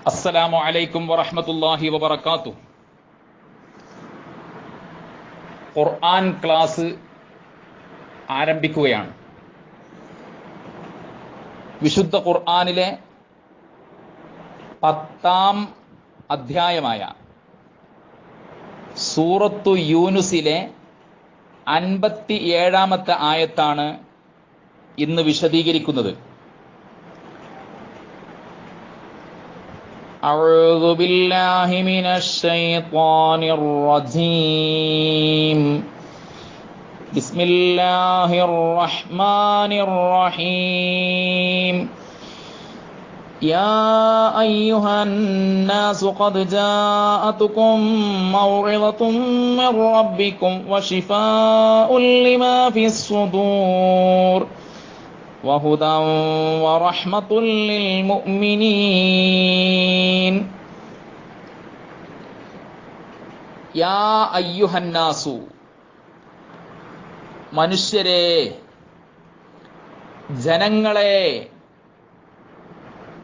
അസ്സലാമു അലൈക്കും വറഹ്മത്തുള്ളാഹി വബറകാതുഹു. ഖുർആൻ ക്ലാസ് ആരംഭിക്കുകയാണ്. വിശുദ്ധ ഖുർആനിലെ 10-ാം അധ്യായമായ സൂറത്തു യൂനുസിലെ 57-ാമത്തെ ആയത്താണ് ഇന്ന് വിശദീകരിക്കുന്നത്. أعوذ بالله من الشيطان الرجيم بسم الله الرحمن الرحيم يا أيها الناس قد جاءتكم موعظة من ربكم وشفاء لما في الصدور وهدى ورحمة للمؤمنين يا أيها الناس മനുഷ്യരെ, ജനങ്ങളെ,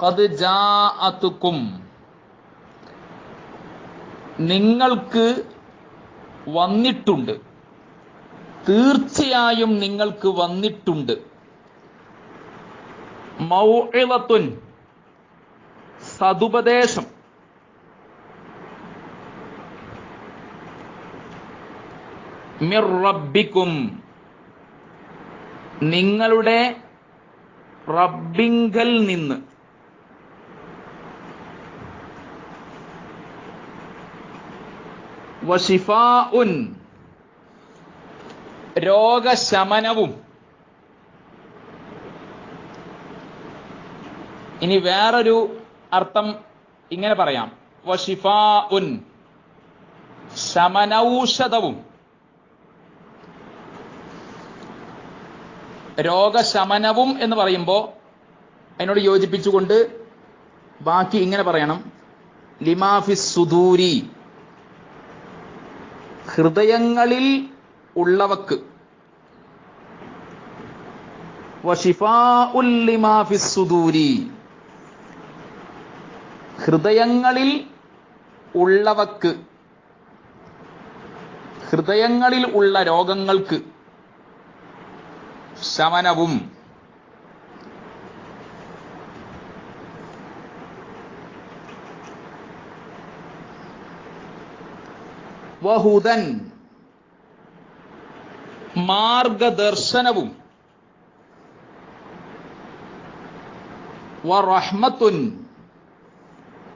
ഖദ് ജാഅതുക്കും നിങ്ങൾക്ക് വന്നിട്ടുണ്ട്, തീർച്ചയായും നിങ്ങൾക്ക് വന്നിട്ടുണ്ട്. മൗഇളത്തുൻ സതുപദേശം, മിർ റബ്ബിക്കും നിങ്ങളുടെ റബ്ബിങ്കൽ നിന്ന്, വശിഫാഉൻ രോഗശമനവും. ഇനി വേറൊരു അർത്ഥം ഇങ്ങനെ പറയാം, വശിഫാഉൻ ശമനൌഷധവും. രോഗശമനവും എന്ന് പറയുമ്പോൾ അതിനോട് യോജിപ്പിച്ചുകൊണ്ട് ബാക്കി ഇങ്ങനെ പറയണം, ലിമാഫിസ് സുദൂരി ഹൃദയങ്ങളിൽ ഉള്ളവക്ക്, വശിഫാഉൽ ലിമാഫിസ് സുദൂരി ഹൃദയങ്ങളിൽ ഉള്ളവക്ക്, ഹൃദയങ്ങളിൽ ഉള്ള രോഗങ്ങൾക്ക് ശമനവും. വഹുദൻ മാർഗദർശനവും. വറഹ്മത്തുൻ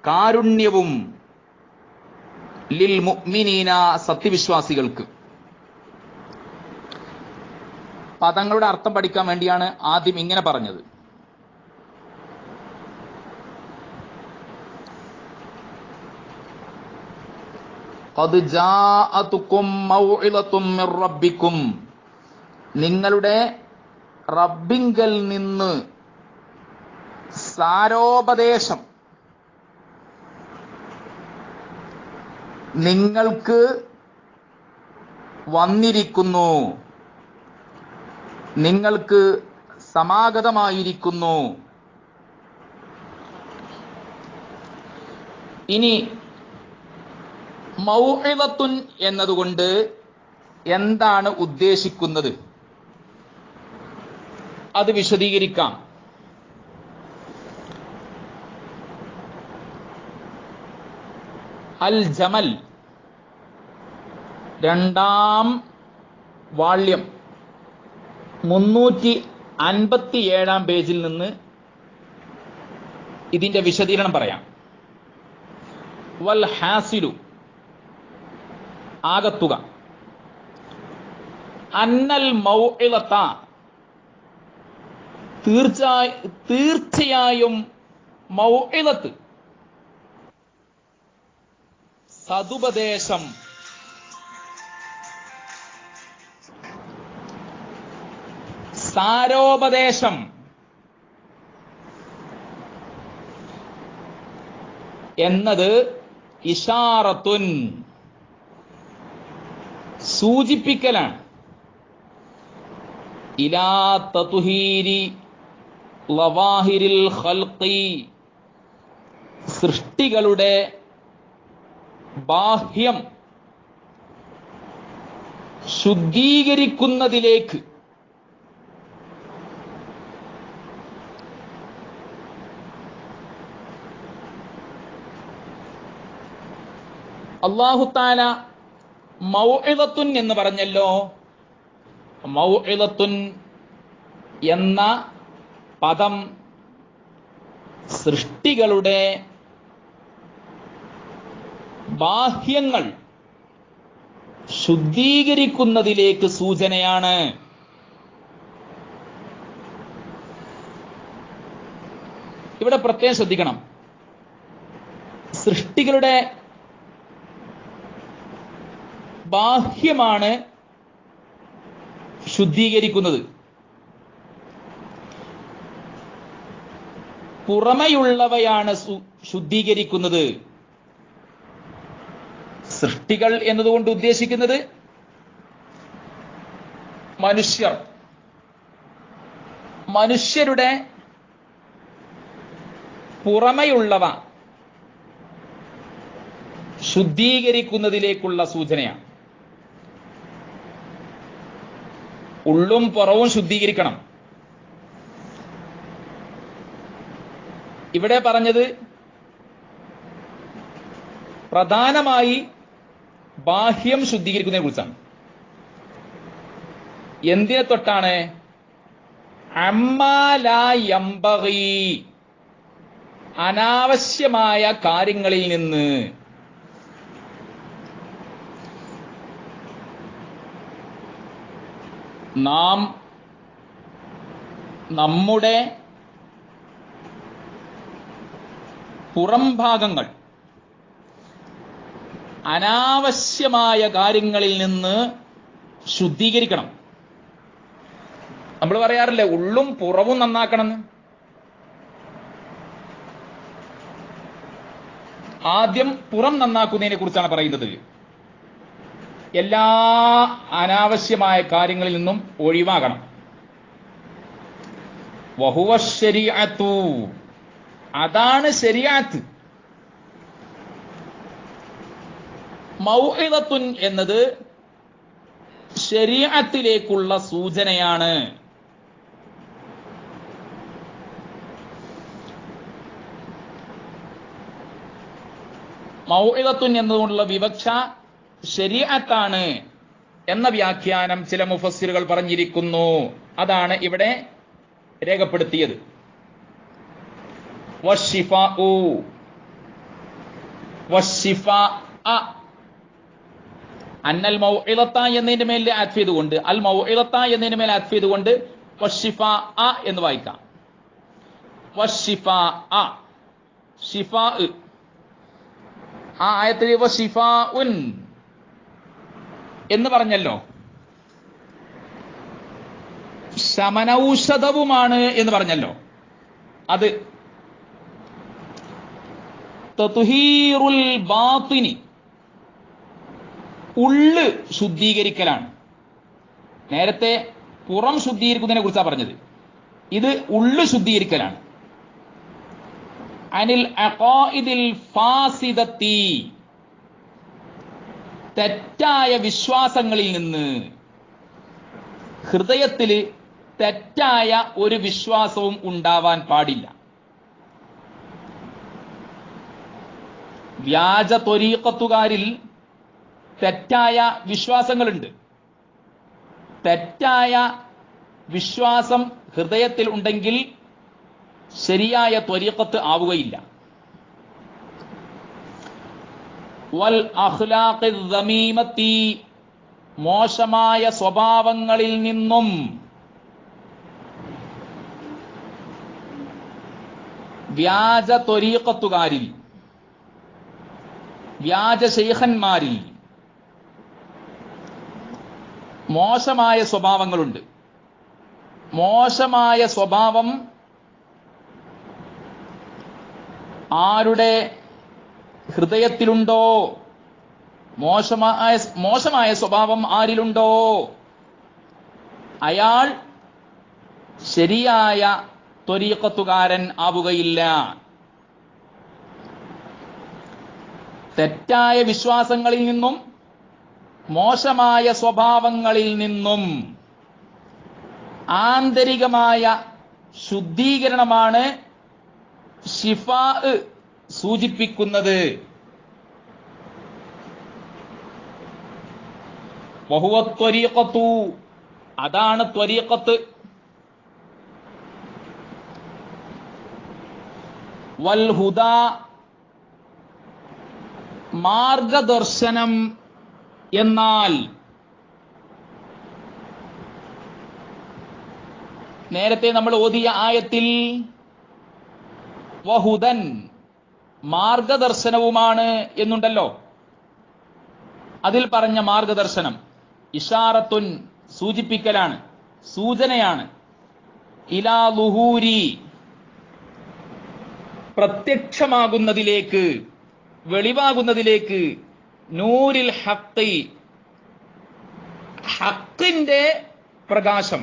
കാരുണ്യവും. ലിൽ മുഅ്മിനീന സത്യവിശ്വാസികൾക്ക്. പദങ്ങളുടെ അർത്ഥം പഠിക്കാൻ വേണ്ടിയാണ് ആദ്യം ഇങ്ങനെ പറഞ്ഞത്. ഖദ് ജാഅതുക്കും മൗഇളത്തും മിർ റബ്ബിക്കും നിങ്ങളുടെ റബ്ബിങ്കൽ നിന്ന് സാരോപദേശം നിങ്ങൾക്ക് വന്നിരിക്കുന്നു, നിങ്ങൾക്ക് സമാഗതമായിരിക്കുന്നു. ഇനി മൗഇളത്തുൻ എന്നതുകൊണ്ട് എന്താണ് ഉദ്ദേശിക്കുന്നത് അത് വിശദീകരിക്കാം. അൽ ജമൽ 2-ാം വാള്യം 357-ാം പേജിൽ നിന്ന് ഇതിന്റെ വിശദീകരണം പറയാം. വൽ ഹാസിലു ആകത്തുക, അന്നൽ മൗഇളത തീർച്ചയായും മൗഇളത്ത് സതുപദേശം, സാരോപദേശം എന്നത് ഇഷാറത്തുൻ സൂചിപ്പിക്കലാണ്, ഇലാ തത്ഹീരി ലവാഹിരിൽ ഖൽഖി സൃഷ്ടികളുടെ ബാഹ്യം ശുദ്ധീകരിക്കുന്നതിലേക്ക് അല്ലാഹു തആല മൗഇദത്തുൻ എന്ന് പറഞ്ഞല്ലോ. മൗഇദത്തുൻ എന്ന പദം സൃഷ്ടികളുടെ ബാഹ്യങ്ങൾ ശുദ്ധീകരിക്കുന്നതിലേക്ക് സൂചനയാണ്. ഇവിടെ പ്രത്യേകം ശ്രദ്ധിക്കണം. സൃഷ്ടികളുടെ ബാഹ്യമാണ് ശുദ്ധീകരിക്കുന്നത്. പുറമെയുള്ളവയാണ് ശുദ്ധീകരിക്കുന്നത്. സൃഷ്ടികൾ എന്നതുകൊണ്ട് ഉദ്ദേശിക്കുന്നത് മനുഷ്യരുടെ പുറമെയുള്ളവ ശുദ്ധീകരിക്കുന്നതിലേക്കുള്ള സൂചനയാണ്. ഉള്ളും പുറവും ശുദ്ധീകരിക്കണം. ഇവിടെ പറഞ്ഞത് പ്രധാനമായി ബാഹ്യം ശുദ്ധീകരിക്കുന്നതിനെ കുറിച്ചാണ്. എന്തിനെ തൊട്ടാണ്? അമ്മാ ലാ യംബഗി, അനാവശ്യമായ കാര്യങ്ങളിൽ നിന്ന്. നാം നമ്മുടെ പുറംഭാഗങ്ങൾ അനാവശ്യമായ കാര്യങ്ങളിൽ നിന്ന് ശുദ്ധീകരിക്കണം. നമ്മൾ പറയാറില്ലേ ഉള്ളും പുറവും നന്നാക്കണമെന്ന്. ആദ്യം പുറം നന്നാക്കുന്നതിനെ കുറിച്ചാണ് പറയുന്നത്. എല്ലാ അനാവശ്യമായ കാര്യങ്ങളിൽ നിന്നും ഒഴിവാകണം. വഹുവ ശരീഅത്തു, അതാണ് ശരീഅത്ത്. മൗഇദത്തുൻ എന്നത് ശരീഅത്തിലേക്കുള്ള സൂചനയാണ്. മൗഇദത്തുൻ എന്നതുകൊണ്ടുള്ള വിവക്ഷ ശരീഅത്താണ് എന്ന വ്യാഖ്യാനം ചില മുഫസ്സിറുകൾ പറഞ്ഞിരിക്കുന്നു. അതാണ് ഇവിടെ രേഖപ്പെടുത്തിയത്. വശിഫാഉ, വശിഫാഅ, അന്നൽ മൗഇദത്ത എന്നതിന്റെ മേൽ ആത്ഫ് ചെയ്തുകൊണ്ട്, അൽ മൗഇദത്ത എന്നതിന്റെ മേൽ ആത്ഫ് ചെയ്തുകൊണ്ട് വശിഫാഅ എന്ന് വായിക്കാം. വശിഫാഅ, ശിഫാ. ആ ആയത്തിൽ വശിഫാഉൻ എന്ന് പറഞ്ഞല്ലോ, ശമനൌഷധവുമാണ് എന്ന് പറഞ്ഞല്ലോ. അത് തത്ഹീറുൽ ബാത്തിനി, ഉള്ള് ശുദ്ധീകരിക്കലാണ്. നേരത്തെ പുറം ശുദ്ധീകരിക്കുന്നതിനെ കുറിച്ചാണ് പറഞ്ഞത്. ഇത് ഉള്ള് ശുദ്ധീകരിക്കലാണ്. അനിൽ അഖായിദിൽ ഫാസിദത്തി, തെറ്റായ വിശ്വാസങ്ങളിൽ നിന്ന്. ഹൃദയത്തിൽ തെറ്റായ ഒരു വിശ്വാസവും ഉണ്ടാവാൻ പാടില്ല. വ്യാജ ത്വരീഖത്തുകാരിൽ തെറ്റായ വിശ്വാസങ്ങളുണ്ട്. തെറ്റായ വിശ്വാസം ഹൃദയത്തിൽ ഉണ്ടെങ്കിൽ ശരിയായ ത്വരീഖത്ത് ആവുകയില്ല. വൽ അഖ്ലാഖി ദമീമത്തി, മോശമായ സ്വഭാവങ്ങളിൽ നിന്നും. വ്യാജ ത്വരീഖത്തുകാരിൽ, വ്യാജ ശൈഖന്മാരിൽ മോശമായ സ്വഭാവങ്ങളുണ്ട്. മോശമായ സ്വഭാവം ആരുടെ ഹൃദയത്തിലുണ്ടോ, മോശമായ സ്വഭാവം ആരിലുണ്ടോ, അയാൾ ശരിയായ ത്വരീഖത്തുകാരൻ ആവുകയില്ല. തെറ്റായ വിശ്വാസങ്ങളിൽ നിന്നും മോശമായ സ്വഭാവങ്ങളിൽ നിന്നും ആന്തരികമായ ശുദ്ധീകരണമാണ് ശിഫാ സൂചിപ്പിക്കുന്നത്. വഹുവ ത്വരീഖത്തു, അതാണ് ത്വരീഖത്ത്. വൽ ഹുദാ, മാർഗദർശനം എന്നാൽ നേരത്തെ നമ്മൾ ഓതിയ ആയത്തിൽ വഹുദൻ, മാർഗദർശനവുമാണ് എന്നുണ്ടല്ലോ. അതിൽ പറഞ്ഞ മാർഗദർശനം ഇഷാറത്തുൻ, സൂചിപ്പിക്കലാണ്, സൂചനയാണ്. ഇലാ ളുഹൂരി, പ്രത്യക്ഷമാകുന്നതിലേക്ക്, വെളിവാകുന്നതിലേക്ക്. നൂരിൽ ഹഖ്, ഹഖിന്റെ പ്രകാശം,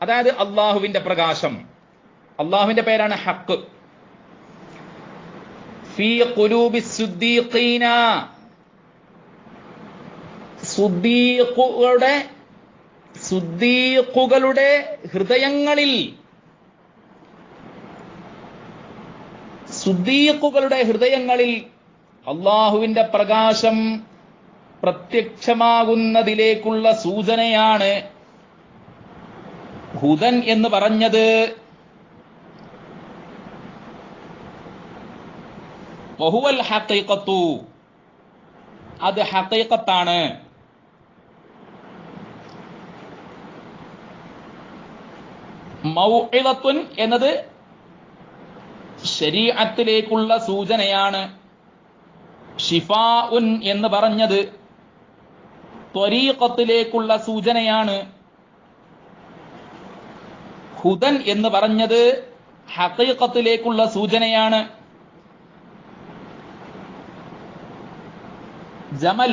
അതായത് അള്ളാഹുവിന്റെ പ്രകാശം. അള്ളാഹുവിന്റെ പേരാണ് ഹഖ്. ഫീ ഖുലൂബി സുദ്ദീഖീന, സുദ്ദീഖുകളുടെ ഹൃദയങ്ങളിൽ, സുദ്ദീഖുകളുടെ ഹൃദയങ്ങളിൽ അള്ളാഹുവിന്റെ പ്രകാശം പ്രത്യക്ഷമാകുന്നതിലേക്കുള്ള സൂചനയാണ് ഹുദൻ എന്ന് പറഞ്ഞത്. വഹുവൽ ഹഖീഖത്തു, അത് ഹഖീഖത്താണ്. മൗഇളത്തുൻ എന്നത് ശരീഅത്തിലേക്കുള്ള സൂചനയാണ്. ഷിഫാഉൻ എന്ന് പറഞ്ഞത് ത്വരീഖത്തിലേക്കുള്ള സൂചനയാണ്. ഹുദൻ എന്ന് പറഞ്ഞത് ഹഖീഖത്തിലേക്കുള്ള സൂചനയാണ്. ജമൽ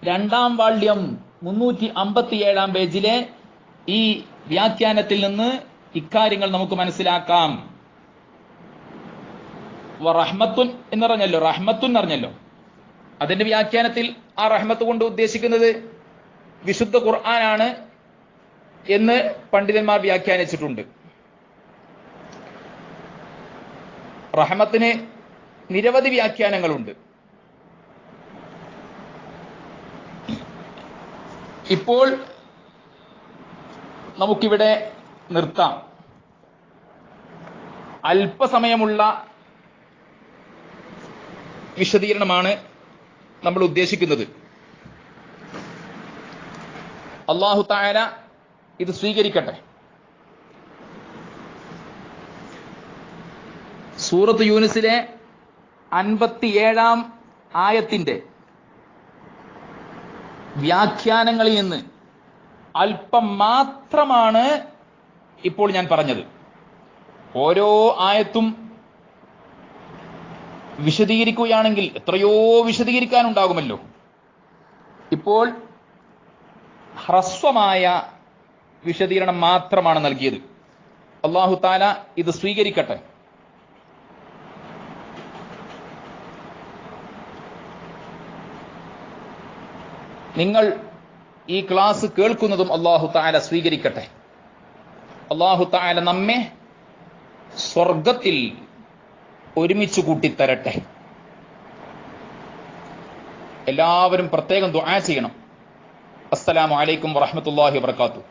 2-ാം വാള്യം 357-ാം പേജിലെ ഈ വ്യാഖ്യാനത്തിൽ നിന്ന് ഇക്കാര്യങ്ങൾ നമുക്ക് മനസ്സിലാക്കാം. റഹ്മത്തുൻ എന്ന് പറഞ്ഞല്ലോ, റഹ്മത്തുൻ എന്ന് പറഞ്ഞല്ലോ. അതിന്റെ വ്യാഖ്യാനത്തിൽ ആ റഹ്മത്ത് കൊണ്ട് ഉദ്ദേശിക്കുന്നത് വിശുദ്ധ ഖുർആനാണ് എന്ന് പണ്ഡിതന്മാർ വ്യാഖ്യാനിച്ചിട്ടുണ്ട്. റഹ്മത്തിന് നിരവധി വ്യാഖ്യാനങ്ങളുണ്ട്. ഇപ്പോൾ നമുക്കിവിടെ നിർത്താം. അല്പസമയമുള്ള വിശദീകരണമാണ് നമ്മൾ ഉദ്ദേശിക്കുന്നത്. അല്ലാഹു തആല ഇത് സ്വീകരിക്കട്ടെ. സൂറത്ത് യൂനുസിലെ 57-ാം ആയത്തിന്റെ വ്യാഖ്യാനങ്ങളിൽ നിന്ന് അല്പം മാത്രമാണ് ഇപ്പോൾ ഞാൻ പറഞ്ഞത്. ഓരോ ആയത്തും വിശദീകരിക്കുകയാണെങ്കിൽ എത്രയോ വിശദീകരിക്കാനുണ്ടാകുമല്ലോ. ഇപ്പോൾ ഹ്രസ്വമായ വിശദീകരണം മാത്രമാണ് നൽകിയത്. അല്ലാഹു തആല ഇത് സ്വീകരിക്കട്ടെ. നിങ്ങൾ ഈ ക്ലാസ് കേൾക്കുന്നതും അല്ലാഹു തആല സ്വീകരിക്കട്ടെ. അല്ലാഹു തആല നമ്മെ സ്വർഗത്തിൽ ഒരുമിച്ച് കൂട്ടിത്തരട്ടെ. എല്ലാവരും പ്രത്യേകം ദുആ ചെയ്യണം. അസ്സലാമു അലൈക്കും വറഹ്മത്തുള്ളാഹി വബറകാതുഹു.